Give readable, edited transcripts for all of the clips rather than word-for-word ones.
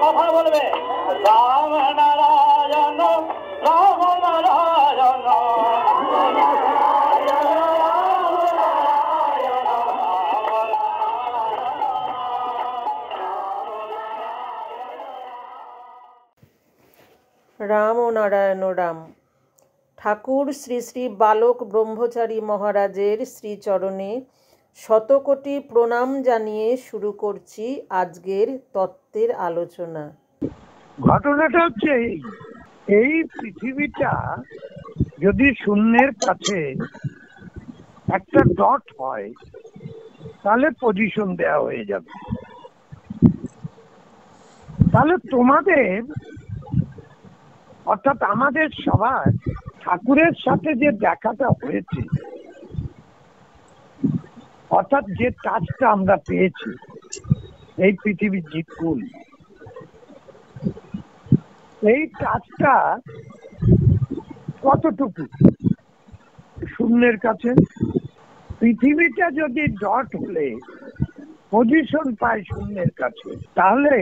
কথা বলবে রাম নারায়ণ রাম নারায়ণ রাম ও নারায়ণ রাম। ঠাকুর শ্রী শ্রী বালক ব্রহ্মচারী মহারাজের শ্রীচরণে শতকোটি প্রণাম জানিয়ে শুরু করছি আজকের তত্ত্বের আলোচনা। ঘটনাটা হচ্ছে এই পৃথিবীটা যদি শূন্যের কাছে একটা ডট হয় তাহলে পজিশন দেওয়া হয়ে যাবে। তাহলে তোমাদের অর্থাৎ আমাদের সবার ঠাকুরের সাথে যে দেখাটা হয়েছে, অর্থাৎ যে টাচটা আমরা পেয়েছি এই পৃথিবীর জীবকুল, এই টাচটা কতটুকু শূন্যের কাছে? পৃথিবীটা যদি ডট হলে পজিশন পায় শূন্যের কাছে, তাহলে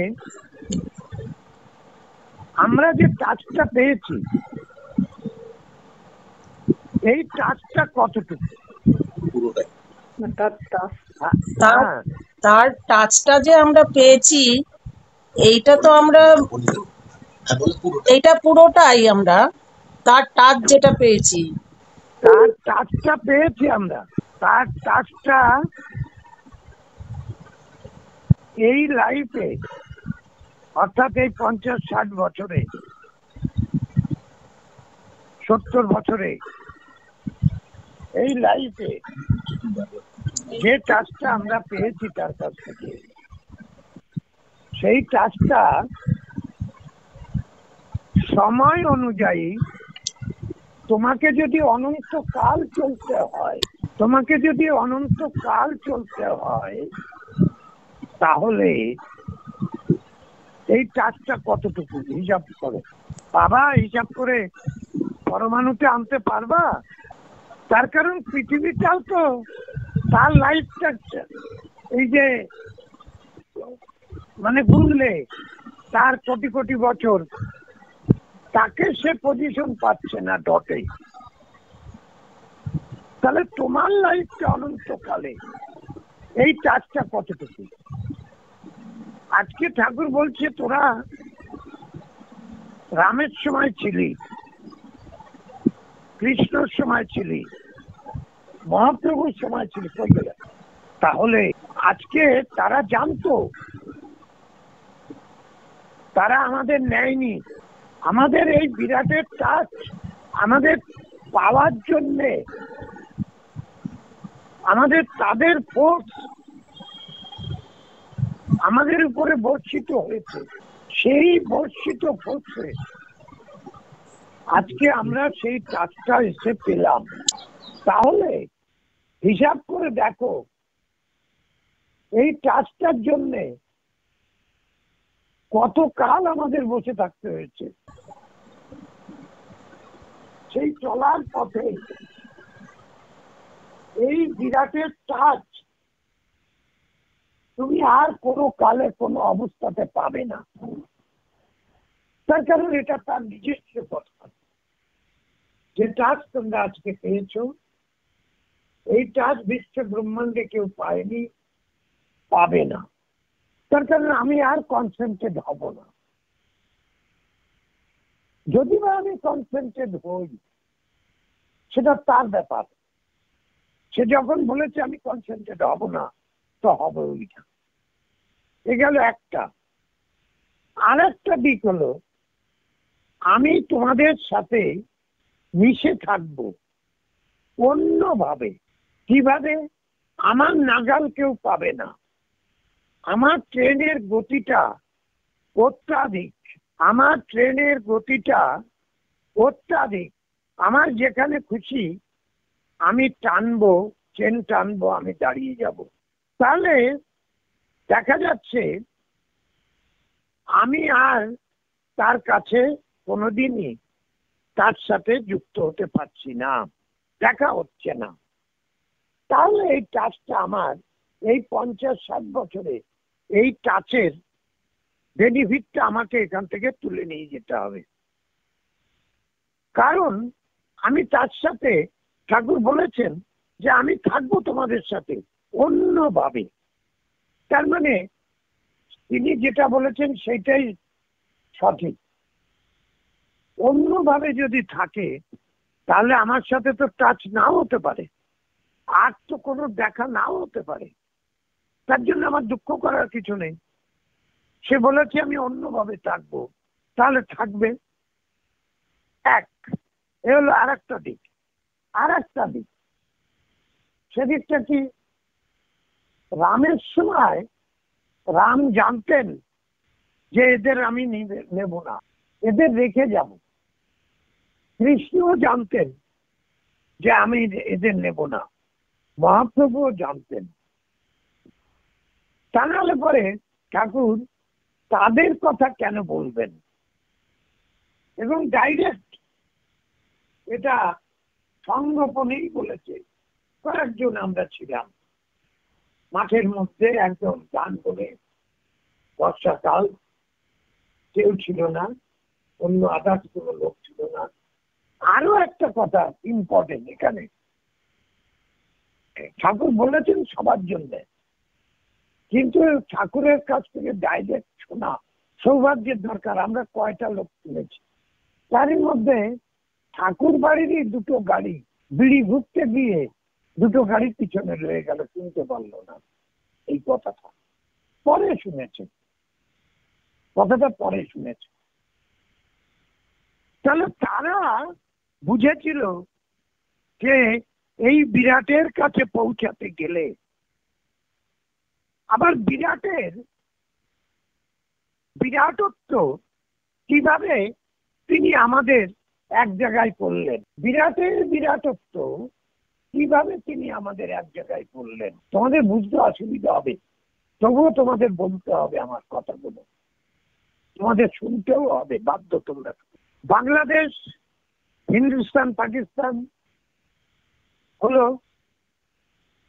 আমরা যে টাচটা পেয়েছি এই টাচটা কতটুকু? তার টাচটা যে আমরা পেয়েছি এইটা তো আমরা এইটা পুরোটাই আমরা তার টাচ যেটা পেয়েছি, তার টাচটা পেয়েছি আমরা, তার টাচটা এই লাইফে অর্থাৎ এই 50-60 বছরে 70 বছরে এই লাইফে যে টাচটা আমরা পেয়েছি তার কাছ থেকে, সেই টাচটা সময় অনুযায়ী তোমাকে যদি অনন্তকাল চলতে হয়, তাহলে এই টাচটা কতটুকু হিসাব করো বাবা, হিসাব করে পরমাণুতে আনতে পারবা? তার কারণ পৃথিবীটাও তো তার লাইফটা এই যে মানে ঘুরলে তার কোটি কোটি বছর, তাকে সে পজিশন পাচ্ছে না ডটে। তাহলে তোমার লাইফটা অনন্তকালে এই টাচটা কতটুকু? আজকে ঠাকুর বলছে তোরা রামের সময় ছিলি, কৃষ্ণর সময় ছিলি, মহাপ্রভুর সময় ছিলি, তাহলে আজকে তারা জানতো, তারা আমাদের নেয়নি। আমাদের এই বিরাটের টাচ আমাদের পাওয়ার জন্যে আমাদের তাদের ফোর্স আমাদের উপরে বর্ষিত হয়েছে। সেই বর্ষিত ফোর্সে আজকে আমরা সেই টাচটা এসে পেলাম। তাহলে হিসাব করে দেখো এই টাচটার জন্যে কত কাল আমাদের বসে থাকতে হয়েছে। সেই চলার পথে এই বিরাটের টাচ তুমি আর কোনো কালে কোনো অবস্থাতে পাবে না। তার কারণ এটা তার নিজস্ব কথা। যে টাচ তোমরা আজকে পেয়েছ, এই টাচ বিশ্ব ব্রহ্মাণ্ডে কেউ পায়নি, পাবে না। তার কারণ আমি আর কনসেন্ট্রেট হব না। যদি বা আমি কনসেন্ট্রেট হই সেটা তার ব্যাপার। সে যখন বলেছে আমি কনসেন্ট্রেট হব না, তো হবে ওইটা। এ গেল একটা। আর একটা দিক হলো আমি তোমাদের সাথে মিশে থাকবো অন্যভাবে। কিভাবে? আমার নাগাল কেউ পাবে না। আমার ট্রেনের গতিটা অত্যাধিক, আমার যেখানে খুশি আমি টানবো, ট্রেন টানবো, আমি দাঁড়িয়ে যাব। তাহলে দেখা যাচ্ছে আমি আর তার কাছে কোনোদিনই তার সাথে যুক্ত হতে পারছি না, দেখা হচ্ছে না। তাহলে এই টাচটা আমার এই 50-60 বছরে এই টাচের বেনিফিটটা আমাকে এখান থেকে তুলে নিয়ে যেতে হবে। কারণ আমি তার সাথে, ঠাকুর বলেছেন যে আমি থাকবো তোমাদের সাথে অন্যভাবে। তার মানে তিনি যেটা বলেছেন সেটাই সঠিক। অন্যভাবে যদি থাকে তাহলে আমার সাথে তো টাচ নাও হতে পারে, আর তো কোনো দেখা নাও হতে পারে। তার জন্য আমার দুঃখ করার কিছু নেই। সে বলেছে আমি অন্যভাবে থাকবো, তাহলে থাকবে। এক এ হলো আর একটা দিক। আর একটা দিক, সেদিকটা কি, রামের সময় রাম জানতেন যে এদের আমি নেব না, এদের রেখে যাব। কৃষ্ণও জানতেন যে আমি এদের নেব না, মহাপ্রভুও জানতেন। তা নাহলে পরে ঠাকুর তাদের কথা কেন বলবেন? এবং ডাইরেক্ট এটা সংগোপনেই বলেছে। কয়েকজন আমরা ছিলাম মাঠের মধ্যে, একদম গান করে, বর্ষাকাল, কেউ ছিল না, অন্য আদার্স কোনো লোক ছিল না। আরো একটা কথা ইম্পর্টেন্ট এখানে, ঠাকুর বলেছেন সবার জন্য, কিন্তু ঠাকুরের কাছ থেকে ডাইরেক্ট শোনা সৌভাগ্যের দরকার। আমরা কয়টা লোক শুনেছি, তারই মধ্যে ঠাকুর বাড়িরই দুটো গাড়ি বিড়ি ঘুরতে গিয়ে দুটো গাড়ির পিছনে রয়ে গেল, শুনতে পারলো না। এই কথাটা পরে শুনেছে, কথাটা পরে শুনেছে। তাহলে তারা বুঝেছিল যে এই বিরাটের কাছে পৌঁছাতে গেলে, আবার বিরাটত্ব কিভাবে তিনি আমাদের এক জায়গায় করলেন, বিরাটের বিরাটত্ব কিভাবে তিনি আমাদের এক জায়গায় করলেন, তোমাদের বুঝতে অসুবিধা হবে, তবুও তোমাদের বলতে হবে আমার কথাগুলো, তোমাদের শুনতেও হবে বাধ্য। তোমরা বাংলাদেশ, হিন্দুস্তান, পাকিস্তান হলো,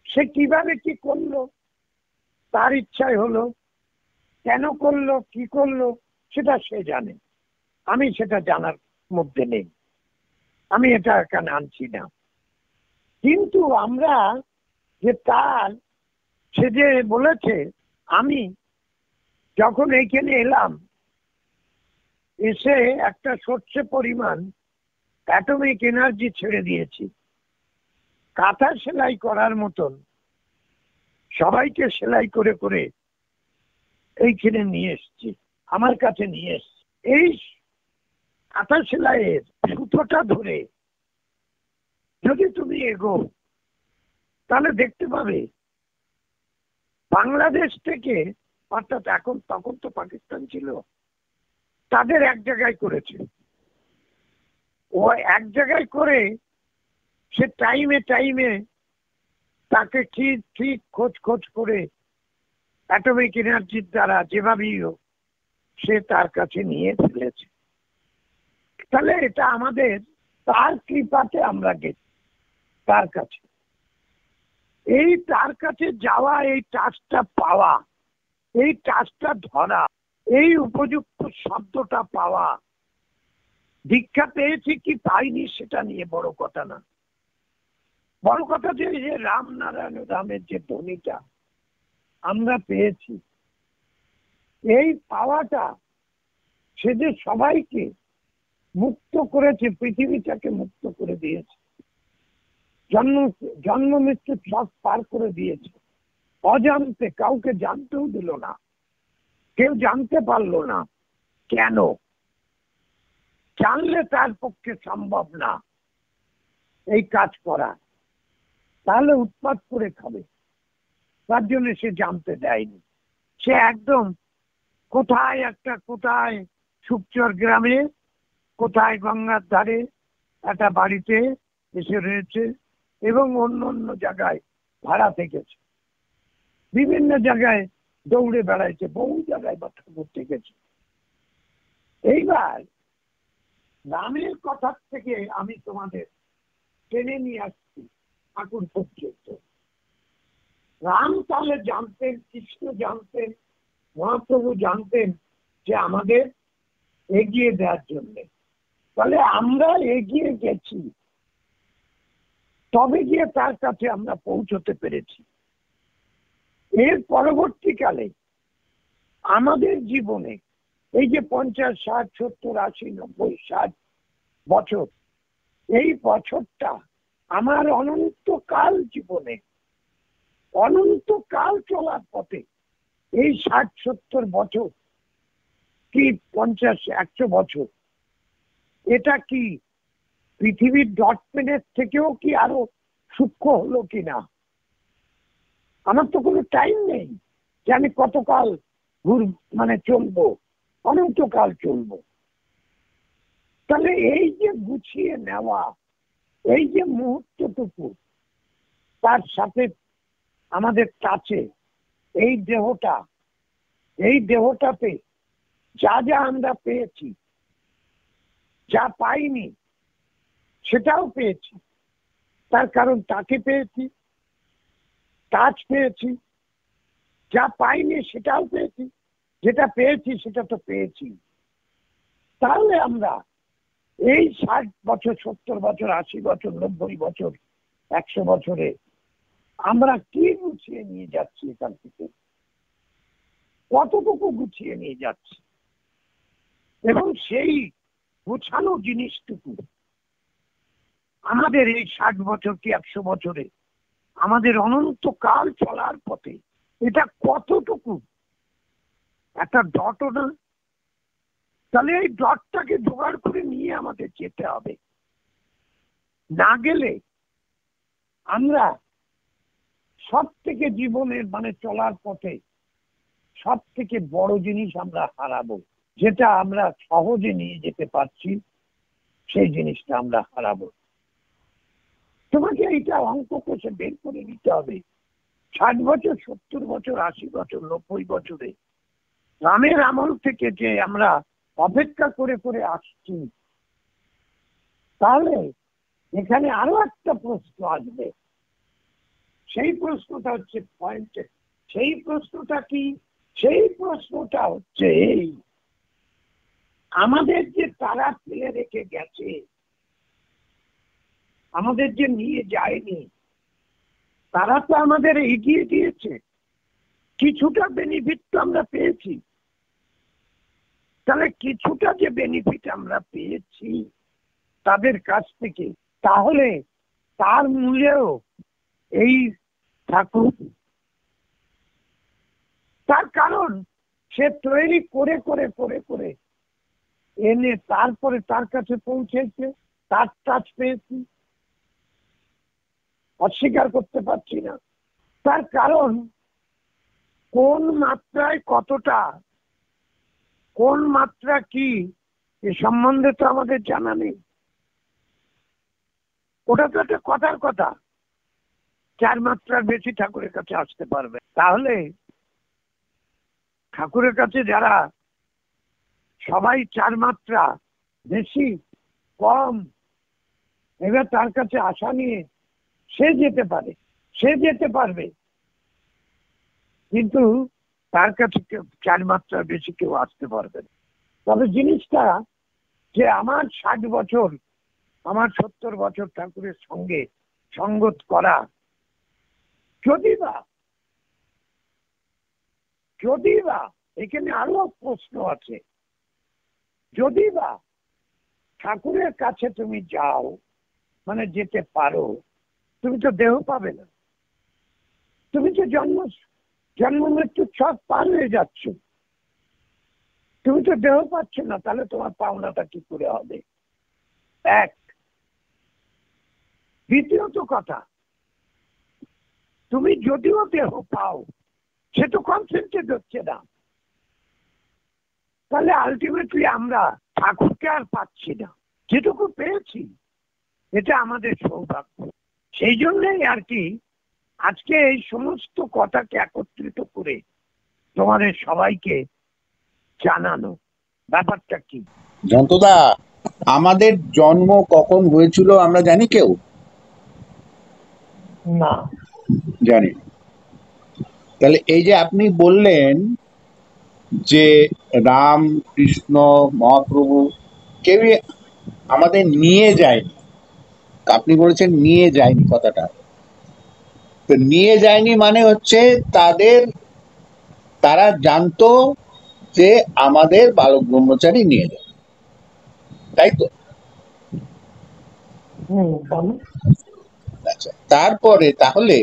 সে কিভাবে কি করলো, তার ইচ্ছায় হলো, কেন করলো, কি করলো, সেটা সে জানে। আমি সেটা জানার মধ্যে নেই, আমি এটা এখানে আনছি না। কিন্তু আমরা যে তার, সে যে বলেছে আমি যখন এইখানে এলাম, এসে একটা সর্ষে পরিমাণ অ্যাটমিক এনার্জি ছেড়ে দিয়েছি, কাঁথা সেলাই করার মতন সবাইকে সেলাই করে করে এইখানে নিয়ে এসছি, আমার কাছে নিয়ে এসছি। এই কাঁথা সেলাইয়ের সুতোটা ধরে যদি তুমি এগো, তাহলে দেখতে পাবে বাংলাদেশ থেকে, অর্থাৎ তখন তো পাকিস্তান ছিল, তাদের এক জায়গায় করেছে। ও এক জায়গায় করে সে টাইমে টাইমে তাকে ঠিক খোঁজ করে অ্যাটমিক এনার্জির দ্বারা যেভাবেই হোক সে তার কাছে নিয়ে ফেলেছে। তাহলে এটা আমাদের তার কৃপাতে আমরা গেছি তার কাছে। এই তার কাছে যাওয়া, এই টাচটা পাওয়া, এই টাচটা ধরা, এই উপযুক্ত শব্দটা পাওয়া, দীক্ষা পেয়েছি কি পাইনি সেটা নিয়ে বড় কথা না। বড় কথা যে রামনারায়ণ রামের যে ধ্বনিটা আমরা পেয়েছি, এই পাওয়াটা সে যে সবাইকে মুক্ত করেছে, পৃথিবীটাকে মুক্ত করে দিয়েছে, জন্ম মৃত্যু সব পার করে দিয়েছে, অজান্তে, কাউকে জানতেও দিল না, কেউ জানতে পারলো না। কেন? জানলে তার পক্ষে সম্ভব না এই কাজ করা, তাহলে উৎপাত করে খাবে। তার জন্য সে জানতে দেয়নি। সে একদম কোথায় সুকচর গ্রামে, কোথায় গঙ্গার ধারে একটা বাড়িতে এসে রয়েছে, এবং অন্য জায়গায় ভাড়া থেকেছে, বিভিন্ন জায়গায় দৌড়ে বেড়াইছে, বহু জায়গায় ঠাকুর থেকেছে। এইবার রামের কথা থেকে আমি তোমাদের টেনে নিয়ে আসছি ঠাকুর পর্যন্ত। রাম তাহলে জানতেন, কৃষ্ণ জানতেন, মহাপ্রভু জানতেন যে আমাদের এগিয়ে দেওয়ার জন্য। তাহলে আমরা এগিয়ে গেছি, তবে গিয়ে তার কাছে আমরা পৌঁছতে পেরেছি। এর পরবর্তীকালে আমাদের জীবনে এই যে 50, 60, 70, 80, 90, 60 বছর, এই বছরটা আমার অনন্তকাল জীবনে, অনন্তকাল চলার পথে এই 60, 70 বছর কি 50, 100 বছর, এটা কি পৃথিবীর ডট পেনের থেকেও কি আরো সূক্ষ্ম হলো কিনা? আমার তো কোনো টাইম নেই যে আমি কতকাল চলবো, অনন্তকাল চলবো। তাহলে এই যে গুছিয়ে নেওয়া, এই যে মুহূর্তটুকু, তার সাথে আমাদের কাছে এই দেহটা, এই দেহটাতে যা যা আমরা পেয়েছি, যা পাইনি সেটাও পেয়েছি। তার কারণ তাকে পেয়েছি, কাজ পেয়েছি, যা পাইনি সেটাও পেয়েছি, যেটা পেয়েছি সেটা তো পেয়েছি। তাহলে আমরা এই 60 বছর, 70 বছর, 80 বছর, 90 বছর, 100 বছরে আমরা কি গুছিয়ে নিয়ে যাচ্ছি? এখান থেকে কতটুকু গুছিয়ে নিয়ে যাচ্ছি? এবং সেই গোছানো জিনিসটুকু আমাদের এই 60 বছর কি 100 বছরে, আমাদের অনন্তকাল চলার পথে এটা কতটুকু? একটা ডটও না। তাহলে এই ডটটাকে জোগাড় করে নিয়ে আমাদের যেতে হবে। না গেলে আমরা সব থেকে জীবনের চলার পথে সব থেকে বড় জিনিস আমরা হারাবো। যেটা আমরা সহজে নিয়ে যেতে পারছি, সেই জিনিসটা আমরা হারাবো। তোমাকে এইটা অঙ্ক কষে বের করে নিতে হবে। 60 বছর, 70 বছর, 80 বছর, 90 বছরে রামের আমল থেকে যে আমরা অপেক্ষা করে করে আসছি, তাহলে এখানে আরো একটা প্রশ্ন আসবে। সেই প্রশ্নটা হচ্ছে পয়েন্টে। সেই প্রশ্নটা কি? সেই প্রশ্নটা হচ্ছে এই, আমাদের যে তারা ফেলে রেখে গেছে, আমাদের যে নিয়ে যায়নি, তারা তো আমাদের এগিয়ে দিয়েছে। কিছুটা বেনিফিট তো আমরা পেয়েছি। তাহলে কিছুটা যে বেনিফিট আমরা পেয়েছি তাদের কাছ থেকে, তাহলে তার মূল্যেও এই ঠাকুর। তার কারণ সে তৈরি করে করে করে করে এনে তারপরে তার কাছে পৌঁছেছে, তার কাছ পেয়েছি, অস্বীকার করতে পারছি না। তার কারণ কোন মাত্রায় কতটা, কোন মাত্রা কি, এ সম্বন্ধে তো আমাদের জানা নেই। ওটা তো একটা কথার কথা, 4 মাত্রার বেশি ঠাকুরের কাছে আসতে পারবে। তাহলে ঠাকুরের কাছে যারা সবাই 4 মাত্রা বেশি কম, এবার তার কাছে আশা নিয়ে সে যেতে পারে, সে যেতে পারবে, কিন্তু তার কাছে 4 মাত্রার বেশি কেউ আসতে পারবে না। তবে জিনিসটা যে আমার 60 বছর, আমার 70 বছর ঠাকুরের সঙ্গে সঙ্গত করা, যদি বা এখানে আরো প্রশ্ন আছে, যদি বা ঠাকুরের কাছে তুমি যাও, যেতে পারো, তুমি তো দেহ পাবে না। তুমি তো জন্ম মৃত্যু সব পার হয়ে যাচ্ছ, তুমি তো দেহ পাচ্ছ না। তাহলে তোমার পাওনাটা কি করে হবে? এক। দ্বিতীয়ত কথা, তুমি যদিও দেহ পাও, সে তো কনসেন্ট্রেট হচ্ছে না। তাহলে আলটিমেটলি আমরা ঠাকুরকে আর পাচ্ছি না। যেটুকু পেয়েছি এটা আমাদের সৌভাগ্য। সেই জন্যই আর কি আজকে এই সমস্ত কথাকে একত্রিত করে তোমাদের সবাইকে জানানো। ব্যাপারটা কি? জন্তদা, আমাদের জন্ম কখন হয়েছিল আমরা জানি কেউ? না, জানি না। তাহলে এই যে আপনি বললেন যে রাম কৃষ্ণ মহাপ্রভু কেউই আমাদের নিয়ে যায়নি, আপনি বলেছেন নিয়ে যায়নি কথাটা, তো নিয়ে যায়নি মানে হচ্ছে তারা জানতো যে আমাদের বালক ব্রহ্মচারী নিয়ে যাবে, তাই তো? বলো। আচ্ছা, তারপরে তাহলে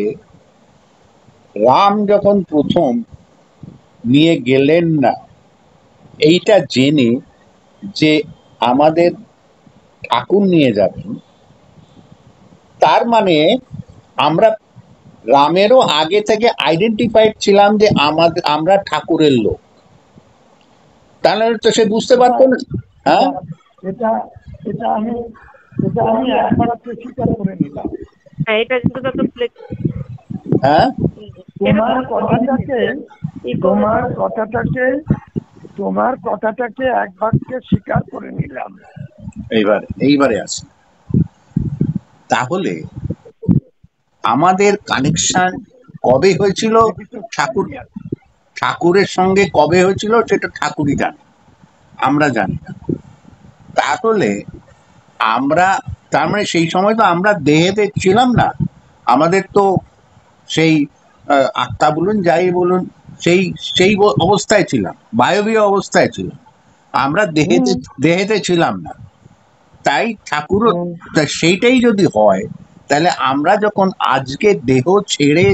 রাম যখন প্রথম নিয়ে গেলেন না, এইটা জেনে যে আমাদের ঠাকুর নিয়ে যাবেন, তার মানে আমরা রামেরও আগে থেকে আইডেন্টিফাইড ছিলাম যে আমরা ঠাকুরের লোক, তাহলে তো সে বুঝতে পারতো না। হ্যাঁ, এটা এটা আমি একবার স্বীকার করে নিলাম। এটা কিন্তু হ্যাঁ, তোমার কথাটাকে এক বাক্যে স্বীকার করে নিলাম। এইবারে আসি। তাহলে আমাদের কানেকশন কবে হয়েছিল ঠাকুরের সঙ্গে, কবে হয়েছিল সেটা ঠাকুরই জানে, আমরা জানি না। তাহলে আমরা, তার মানে সেই সময় তো আমরা দেহেতে ছিলাম না, আমাদের তো সেই আত্মা বলুন যাই বলুন সেই সেই অবস্থায় ছিলাম, বায়বীয় অবস্থায় ছিলাম, আমরা দেহেতে ছিলাম না। তাই ঠাকুরও সেইটাই যদি হয়, তাহলে আমরা যখন আজকে দেহ ছেড়ে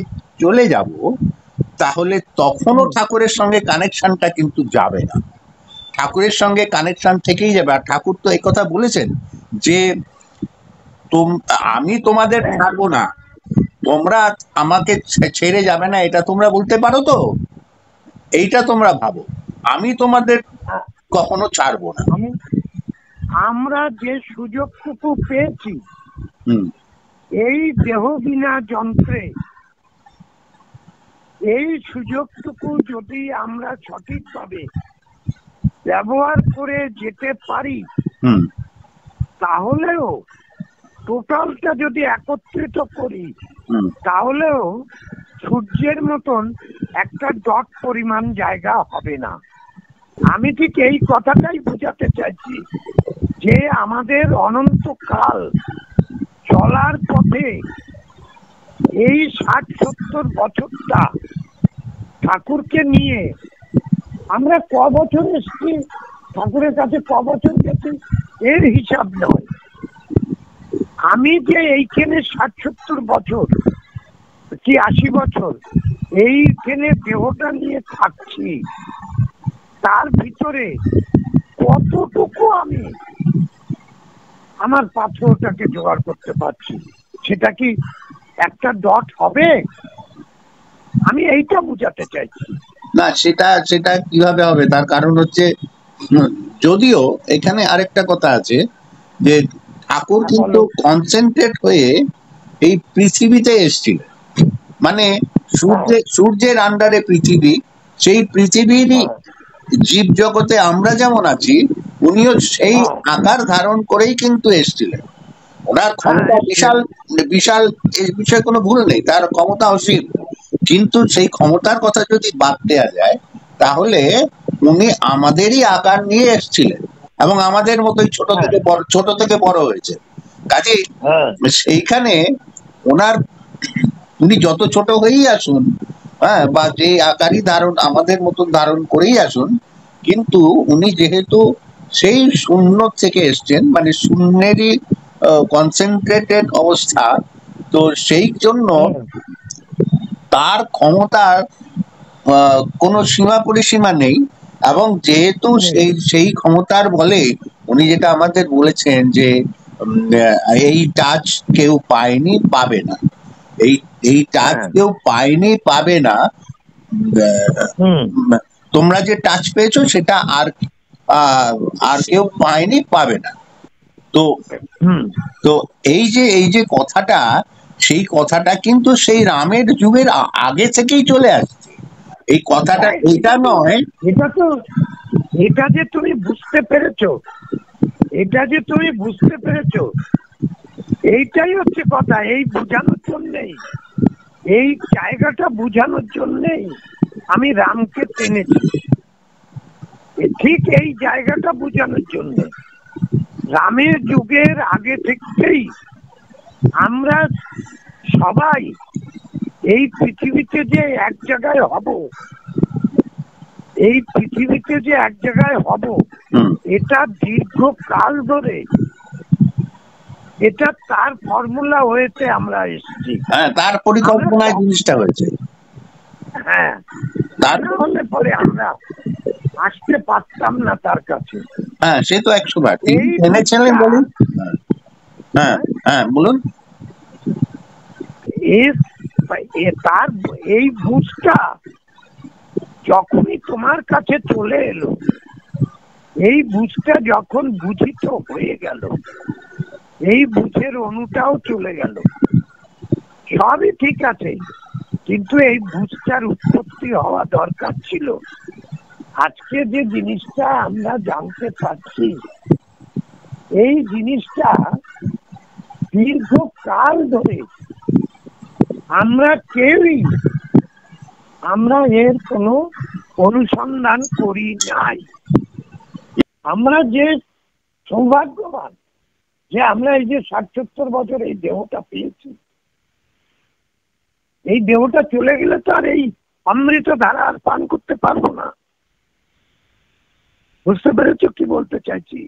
চলে যাব, তাহলে তখনও ঠাকুরের সঙ্গে কানেকশনটা কিন্তু যাবে না, ঠাকুরের সঙ্গে কানেকশন থেকেই যাবে। আর ঠাকুর তো এই কথা বলেছেন যে আমি তোমাদের ছাড়বো না, তোমরা আমাকে ছেড়ে যাবে না, এটা তোমরা বলতে পারো তো, এইটা তোমরা ভাবো, আমি তোমাদের কখনো ছাড়বো না। আমরা যে সুযোগটুকু পেয়েছি এই দেহ বিনা যন্ত্রে, এই সুযোগটুকু যদি আমরা সঠিকভাবে ব্যবহার করে যেতে পারি, তাহলেও টোটালটা যদি একত্রিত করি, তাহলেও সূর্যের মতন একটা ডট পরিমাণ জায়গা হবে না। আমি ঠিক এই কথাটাই বোঝাতে চাইছি যে আমাদের অনন্তকাল চলার পথে এই 60-70 বছরটা ঠাকুরকে নিয়ে আমরা ক বছর এসছি, ঠাকুরের কাছে ক বছর গেছি এর হিসাব নয়। আমি যে এইখানে 60-70 বছর কি 80 বছর এইখানে দেহটা নিয়ে থাকছি, তার ভিতরে কতটুকু আমি আমার পাথরটাকে জোগাড় করতে পারছি, সেটা কি একটা ডট হবে? আমি এইটা বুঝাতে চাইছি। না, সেটা কিভাবে হবে, তার কারণ হচ্ছে, যদিও এখানে আরেকটা কথা আছে যে ঠাকুর কিন্তু কনসেন্ট্রেট হয়ে এই পৃথিবীতে এসেছিল, মানে সূর্যের আন্ডারে পৃথিবী, সেই পৃথিবীরই জীব জগতে আমরা যেমন আছি, উনিও সেই আকার ধারণ করেই কিন্তু এসেছিলেন। ওনার ক্ষমতা বিশাল বিশাল, এই বিষয়ে কোনো ভুল নেই, তার ক্ষমতা অসীম, কিন্তু সেই ক্ষমতার কথা যদি বাদ দেওয়া যায়, তাহলে উনি আমাদেরই আকার নিয়ে এসেছিলেন এবং আমাদের মতোই ছোট থেকে বড় হয়েছে। কাজে সেইখানে ওনার, উনি যত ছোট হয়েই আসুন, হ্যাঁ, বা যে আকারই ধারণ আমাদের মতন ধারণ করেই আসুন, কিন্তু উনি যেহেতু সেই শূন্য থেকে এসছেন, মানে শূন্যেরই কনসেন্ট্রেটেড অবস্থা, তো সেই জন্য তার ক্ষমতার কোনো সীমা পরিসীমা নেই। এবং যেহেতু সেই ক্ষমতার বলে উনি যেটা আমাদের বলেছেন যে এই টাচ কেউ পায়নি, পাবে না, এই টাচ কেউ পায়নি, পাবে না, তোমরা যে টাচ পেয়েছো সেটা আর কেউ পায়নি, পাবে না। তো এই যে কথাটা, সেই কথাটা কিন্তু সেই রামের যুগের আগে থেকেই চলে আসছে। এই কথাটা এটা নয়, এটা যে তুমি বুঝতে পেরেছো, এটা যে তুমি বুঝতে পেরেছো, এইটাই হচ্ছে কথা। এই বোঝানোর জন্যেই, এই জায়গাটা বোঝানোর জন্যেই আমি রামকে টেনেছি। ঠিক এই জায়গাটা বোঝানোর জন্য রামের যুগের আগে থেকেই আমরা সবাই এই পৃথিবীতে যে এক জায়গায় হব, এই পৃথিবীতে যে এক জায়গায় হব, এটা দীর্ঘকাল ধরে, এটা তার ফর্মুলা হয়েছে, আমরা এসেছি। হ্যাঁ, তার পরিকল্পনায় জিনিসটা হয়েছে। হ্যাঁ, তার হলে পরে আমরা আসতে পারতাম না তার কাছে। হ্যাঁ, সে তো 100 বার এনেছিলেন বলুন। হ্যাঁ হ্যাঁ, বলুন। তার এই বুঝটা যখনই তোমার কাছে চলে এলো, এই বুঝটা যখন বুঝিত হয়ে গেল, এই বুঝের অনুটাও চলে গেল, সবই ঠিক আছে, কিন্তু এই বুঝটার উৎপত্তি হওয়া দরকার ছিল। আজকে যে জিনিসটা আমরা জানতে পারছি, এই জিনিসটা দীর্ঘকাল ধরে আমরা কেউই আমরা এর কোনো অনুসন্ধান করি নাই। আমরা যে সৌভাগ্যবান যে আমরা এই যে 60-70 বছর এই দেহটা পেয়েছি, এই দেহটা চলে গেলে তো আর এই অমৃত ধারা আর পান করতে পারবো না। বুঝতে পেরেছো কি বলতে চাইছি?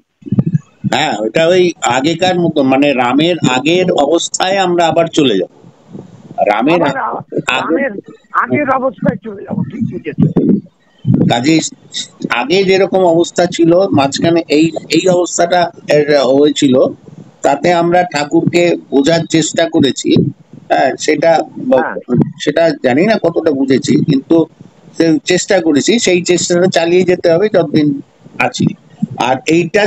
হ্যাঁ, ওটা ওই আগেকার মতো, মানে রামের আগের অবস্থায় আমরা আবার চলে যাব। রামের আগের অবস্থায় চলে যাবো, ঠিক বুঝেছো? কাজে আগে যেরকম অবস্থা ছিল, মাঝখানে এই এই অবস্থাটা হয়েছিল, তাতে আমরা ঠাকুরকে বোঝার চেষ্টা করেছি। হ্যাঁ, সেটা জানি না কতটা বুঝেছি, কিন্তু চেষ্টা করেছি। সেই চেষ্টাটা চালিয়ে যেতে হবে যতদিন আছি। আর এইটা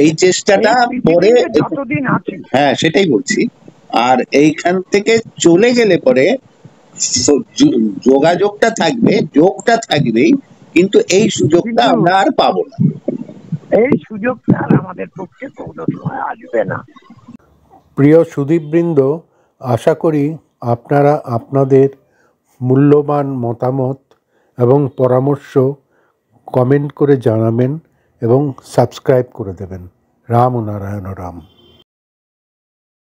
এই চেষ্টাটা পরে, হ্যাঁ সেটাই বলছি। আর এইখান থেকে চলে গেলে পরে যোগাযোগটা থাকবে, যোগটা থাকবেই, কিন্তু এই সুযোগটা আমরা আর পাবো না। এই সুযোগটা আর আমাদের পক্ষে কোনো সময় আসবে না। প্রিয় সুধীবৃন্দ, আশা করি আপনারা আপনাদের মূল্যবান মতামত এবং পরামর্শ কমেন্ট করে জানাবেন এবং সাবস্ক্রাইব করে দেবেন। রাম ও নারায়ণ রাম।